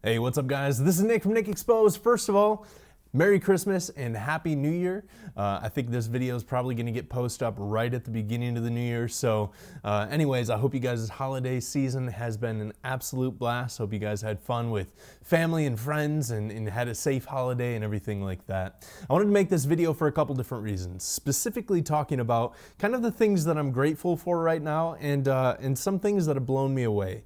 Hey, what's up guys? This is Nick from Nick Exposed. First of all, Merry Christmas and Happy New Year. I think this video is probably going to get posted up right at the beginning of the new year. So anyways, I hope you guys' holiday season has been an absolute blast. Hope you guys had fun with family and friends and had a safe holiday and everything like that. I wanted to make this video for a couple different reasons, specifically talking about kind of the things that I'm grateful for right now and some things that have blown me away.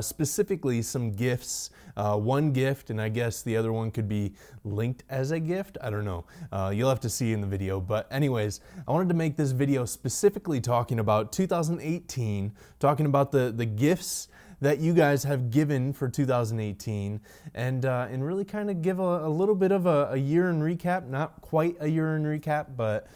Specifically some gifts, one gift, and I guess the other one could be linked as a gift. I don't know. You'll have to see in the video. But anyways, I wanted to make this video specifically talking about 2018, talking about the gifts that you guys have given for 2018 and really kind of give a little bit of a year in recap, not quite a year in recap, but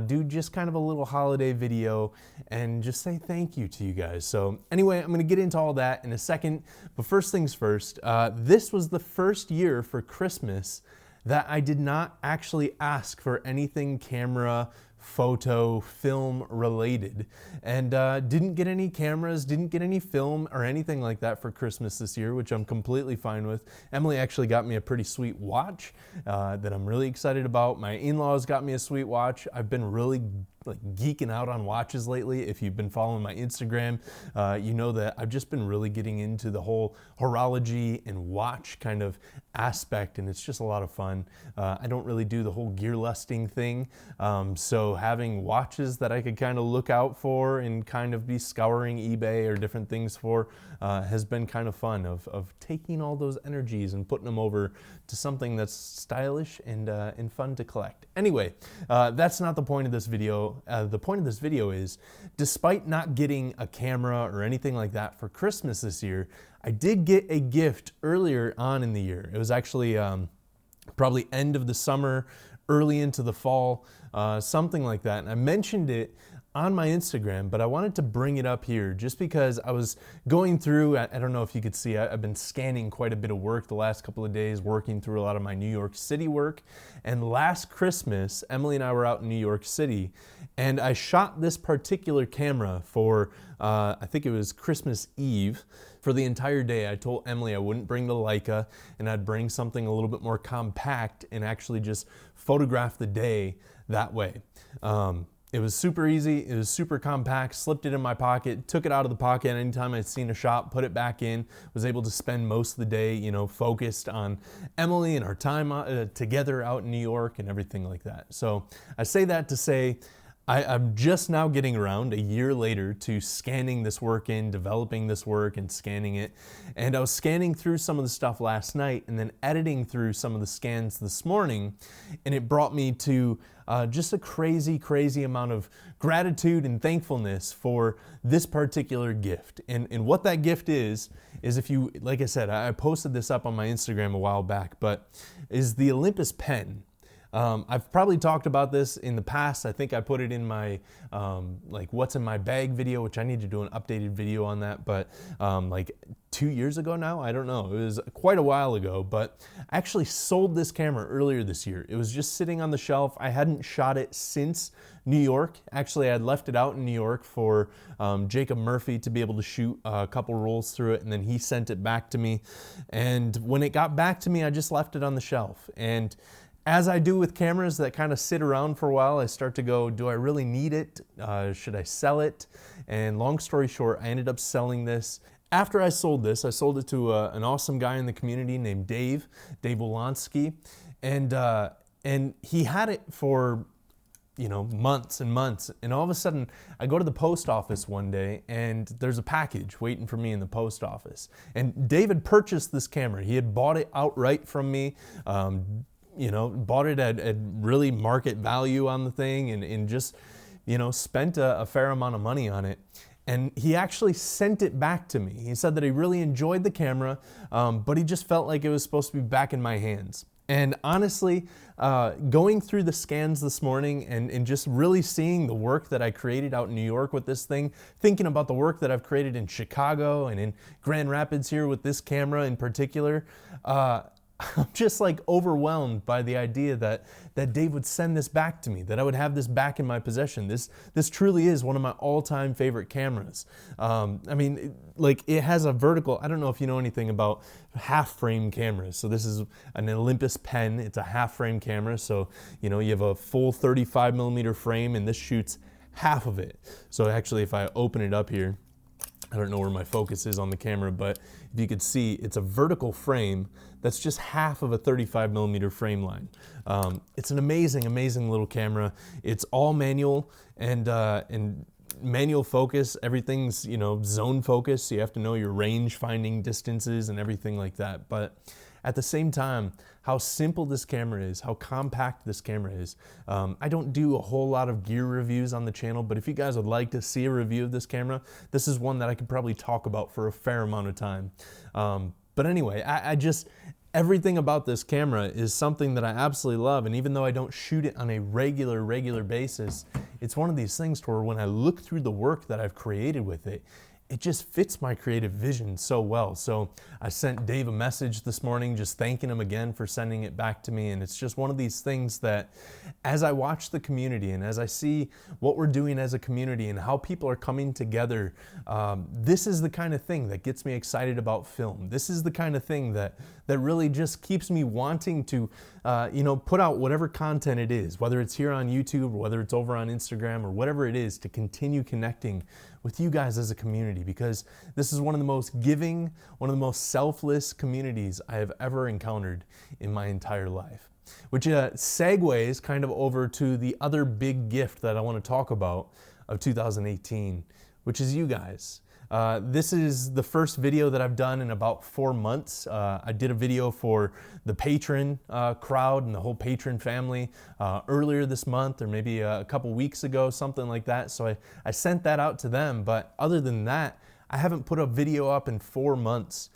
do just kind of a little holiday video and just say thank you to you guys. So anyway, I'm gonna get into all that in a second, but first things first, this was the first year for Christmas that I did not actually ask for anything camera, photo, film related, and didn't get any cameras, didn't get any film or anything like that for Christmas this year, which I'm completely fine with. Emily actually got me a pretty sweet watch that I'm really excited about. My in-laws got me a sweet watch. I've been really geeking out on watches lately. If you've been following my Instagram, you know that I've just been really getting into the whole horology and watch kind of aspect, and it's just a lot of fun. I don't really do the whole gear lusting thing, so having watches that I could kind of look out for and kind of be scouring eBay or different things for has been kind of fun of taking all those energies and putting them over to something that's stylish and fun to collect. Anyway, that's not the point of this video. The point of this video is, despite not getting a camera or anything like that for Christmas this year, I did get a gift earlier on in the year. It was actually probably end of the summer, early into the fall, something like that. And I mentioned it on my Instagram, but I wanted to bring it up here just because I was going through, I don't know if you could see, I've been scanning quite a bit of work the last couple of days, working through a lot of my New York City work. And last Christmas, Emily and I were out in New York City, and I shot this particular camera for, I think it was Christmas Eve. For the entire day, I told Emily I wouldn't bring the Leica and I'd bring something a little bit more compact and actually just photograph the day that way. It was super easy, it was super compact, slipped it in my pocket, took it out of the pocket anytime I'd seen a shot, put it back in, was able to spend most of the day, you know, focused on Emily and our time together out in New York and everything like that. So I say that to say, I'm just now getting around a year later to scanning this work in, developing this work and scanning it. And I was scanning through some of the stuff last night and then editing through some of the scans this morning. And it brought me to just a crazy amount of gratitude and thankfulness for this particular gift. And what that gift is if you, like I said, I posted this up on my Instagram a while back, but is the Olympus pen. I've probably talked about this in the past. I think I put it in my like what's in my bag video, which I need to do an updated video on that, but like 2 years ago now, I don't know. It was quite a while ago, but I actually sold this camera earlier this year. It was just sitting on the shelf. I hadn't shot it since New York. Actually, I had left it out in New York for Jacob Murphy to be able to shoot a couple rolls through it, and then he sent it back to me. And when it got back to me, I just left it on the shelf. And as I do with cameras that kind of sit around for a while, I start to go, do I really need it? Should I sell it? And long story short, I ended up selling this. After I sold this, I sold it to an awesome guy in the community named Dave Wolanski. And he had it for, you know, months and months. And all of a sudden, I go to the post office one day and there's a package waiting for me in the post office. And David purchased this camera. He had bought it outright from me. You know, bought it at really market value on the thing and just, you know, spent a fair amount of money on it. And he actually sent it back to me. He said that he really enjoyed the camera, but he just felt like it was supposed to be back in my hands. And honestly, going through the scans this morning and just really seeing the work that I created out in New York with this thing, thinking about the work that I've created in Chicago and in Grand Rapids here with this camera in particular, I'm just like overwhelmed by the idea that Dave would send this back to me, that I would have this back in my possession. This truly is one of my all-time favorite cameras. I mean, like it has a vertical, I don't know if you know anything about half frame cameras. So this is an Olympus pen. It's a half frame camera. So, you know, you have a full 35 millimeter frame and this shoots half of it. So actually, if I open it up here, I don't know where my focus is on the camera, but if you could see, it's a vertical frame that's just half of a 35 millimeter frame line. It's an amazing, amazing little camera. It's all manual and manual focus. Everything's, you know, zone focus. So you have to know your range finding distances and everything like that. But at the same time, how simple this camera is, how compact this camera is. I don't do a whole lot of gear reviews on the channel, but if you guys would like to see a review of this camera, this is one that I could probably talk about for a fair amount of time. But anyway, I just, everything about this camera is something that I absolutely love. And even though I don't shoot it on a regular basis, it's one of these things to where when I look through the work that I've created with it, it just fits my creative vision so well. So I sent Dave a message this morning just thanking him again for sending it back to me. And it's just one of these things that as I watch the community and as I see what we're doing as a community and how people are coming together, this is the kind of thing that gets me excited about film. This is the kind of thing that really just keeps me wanting to you know, put out whatever content it is, whether it's here on YouTube or whether it's over on Instagram or whatever it is, to continue connecting with you guys as a community, because this is one of the most giving, one of the most selfless communities I have ever encountered in my entire life. Which segues kind of over to the other big gift that I want to talk about of 2018, which is you guys. This is the first video that I've done in about 4 months. I did a video for the patron crowd and the whole patron family earlier this month, or maybe a couple weeks ago, something like that. So I sent that out to them. But other than that, I haven't put a video up in 4 months.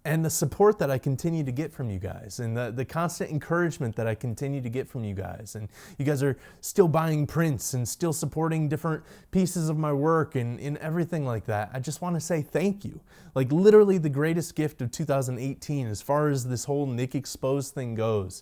And the support that I continue to get from you guys, and the constant encouragement that I continue to get from you guys, and you guys are still buying prints and still supporting different pieces of my work and everything like that. I just want to say thank you. Like literally the greatest gift of 2018 as far as this whole Nick Exposed thing goes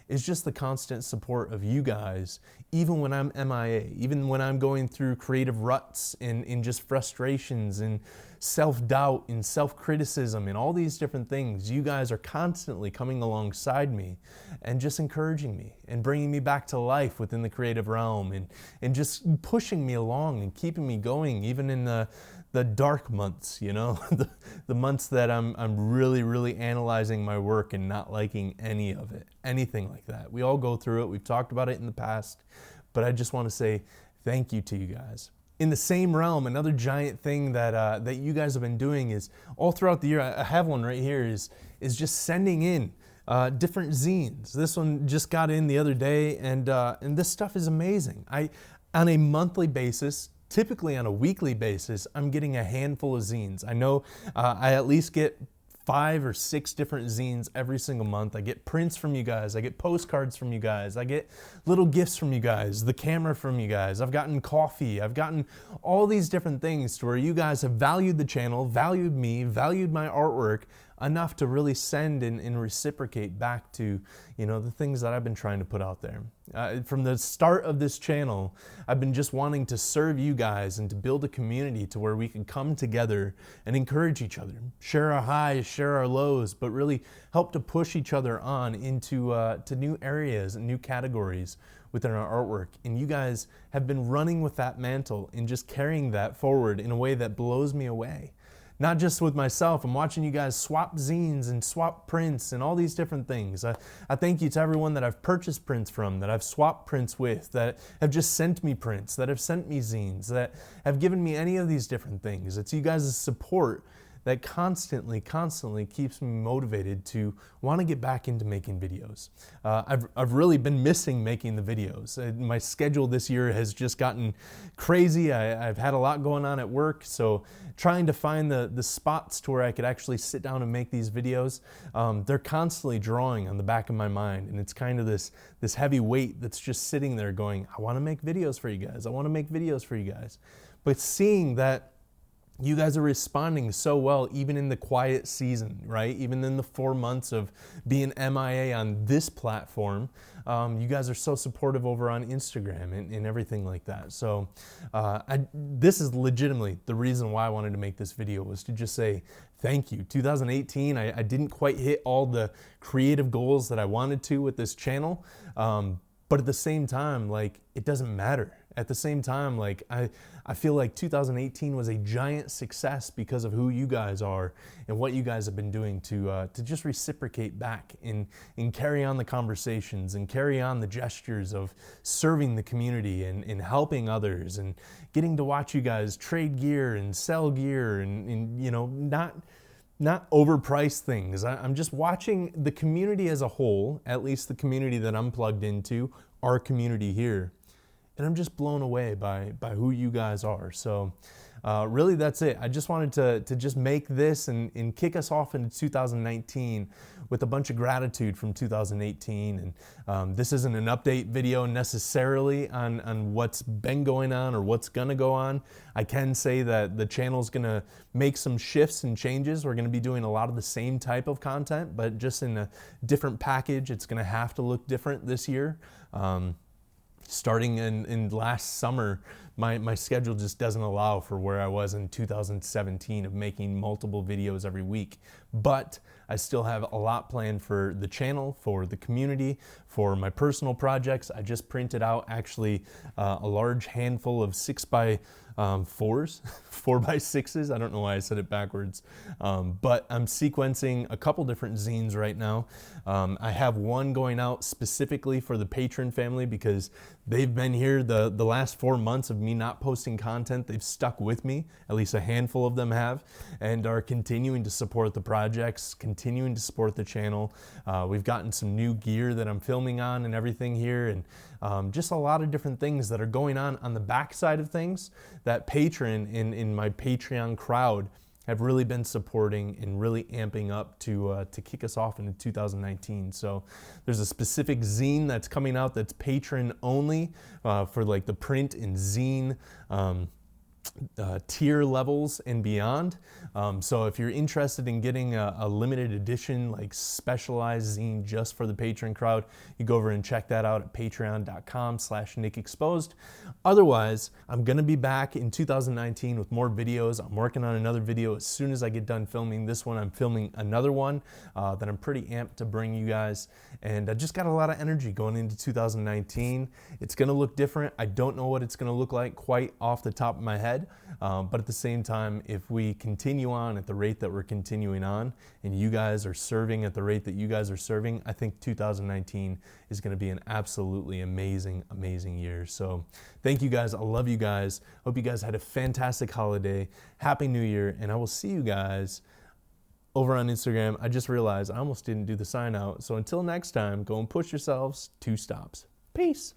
is just the constant support of you guys, even when I'm MIA, even when I'm going through creative ruts and just frustrations and self-doubt and self-criticism and all these different things. You guys are constantly coming alongside me and just encouraging me and bringing me back to life within the creative realm and just pushing me along and keeping me going, even in the dark months, you know, the months that I'm really analyzing my work and not liking any of it, anything like that. We all go through it. We've talked about it in the past, but I just want to say thank you to you guys. In the same realm, another giant thing that you guys have been doing is all throughout the year, I have one right here, is just sending in different zines. This one just got in the other day, and this stuff is amazing. On a monthly basis, typically on a weekly basis, I'm getting a handful of zines. I know I at least get 5 or 6 different zines every single month. I get prints from you guys. I get postcards from you guys. I get little gifts from you guys, the camera from you guys. I've gotten coffee. I've gotten all these different things to where you guys have valued the channel, valued me, valued my artwork enough to really send and reciprocate back to, you know, the things that I've been trying to put out there. From the start of this channel, I've been just wanting to serve you guys and to build a community to where we can come together and encourage each other, share our highs, share our lows, but really help to push each other on into to new areas and new categories within our artwork. And you guys have been running with that mantle and just carrying that forward in a way that blows me away. Not just with myself, I'm watching you guys swap zines and swap prints and all these different things. I thank you to everyone that I've purchased prints from, that I've swapped prints with, that have just sent me prints, that have sent me zines, that have given me any of these different things. It's you guys' support that constantly keeps me motivated to want to get back into making videos. I've really been missing making the videos. My schedule this year has just gotten crazy. I've had a lot going on at work, so trying to find the spots to where I could actually sit down and make these videos, they're constantly drawing on the back of my mind, and it's kind of this heavy weight that's just sitting there going, I want to make videos for you guys. I want to make videos for you guys. But seeing that you guys are responding so well, even in the quiet season, right? Even in the 4 months of being MIA on this platform, you guys are so supportive over on Instagram and everything like that. So this is legitimately the reason why I wanted to make this video, was to just say thank you. 2018, I didn't quite hit all the creative goals that I wanted to with this channel, but at the same time, like, it doesn't matter. At the same time, like, I feel like 2018 was a giant success because of who you guys are and what you guys have been doing to just reciprocate back and carry on the conversations and carry on the gestures of serving the community and helping others, and getting to watch you guys trade gear and sell gear and you know, not overpriced things. I'm just watching the community as a whole, at least the community that I'm plugged into, our community here. And I'm just blown away by who you guys are. So really, that's it. I just wanted to just make this and kick us off into 2019 with a bunch of gratitude from 2018. And this isn't an update video necessarily on what's been going on or what's gonna go on. I can say that the channel's gonna make some shifts and changes. We're gonna be doing a lot of the same type of content, but just in a different package. It's gonna have to look different this year. Starting in last summer, my schedule just doesn't allow for where I was in 2017 of making multiple videos every week. But I still have a lot planned for the channel, for the community, for my personal projects. I just printed out actually a large handful of 6x4s, 4x6s. I don't know why I said it backwards. But I'm sequencing a couple different zines right now. I have one going out specifically for the patron family because they've been here the last 4 months of me not posting content. They've stuck with me, at least a handful of them have, and are continuing to support the projects, continuing to support the channel. We've gotten some new gear that I'm filming on and everything here, and just a lot of different things that are going on the backside of things that patron in my Patreon crowd have really been supporting and really amping up to kick us off into 2019. So there's a specific zine that's coming out that's patron only for like the print and zine tier levels and beyond. So if you're interested in getting a limited edition, like specialized zine just for the patron crowd, you go over and check that out at patreon.com/NickExposed. Otherwise, I'm gonna be back in 2019 with more videos. I'm working on another video as soon as I get done filming this one. I'm filming another one that I'm pretty amped to bring you guys. And I just got a lot of energy going into 2019. It's gonna look different. I don't know what it's gonna look like quite off the top of my head. But at the same time, if we continue on at the rate that we're continuing on, and you guys are serving at the rate that you guys are serving, I think 2019 is going to be an absolutely amazing, amazing year. So thank you guys. I love you guys. Hope you guys had a fantastic holiday. Happy New Year. And I will see you guys over on Instagram. I just realized I almost didn't do the sign out. So until next time, go and push yourselves 2 stops. Peace.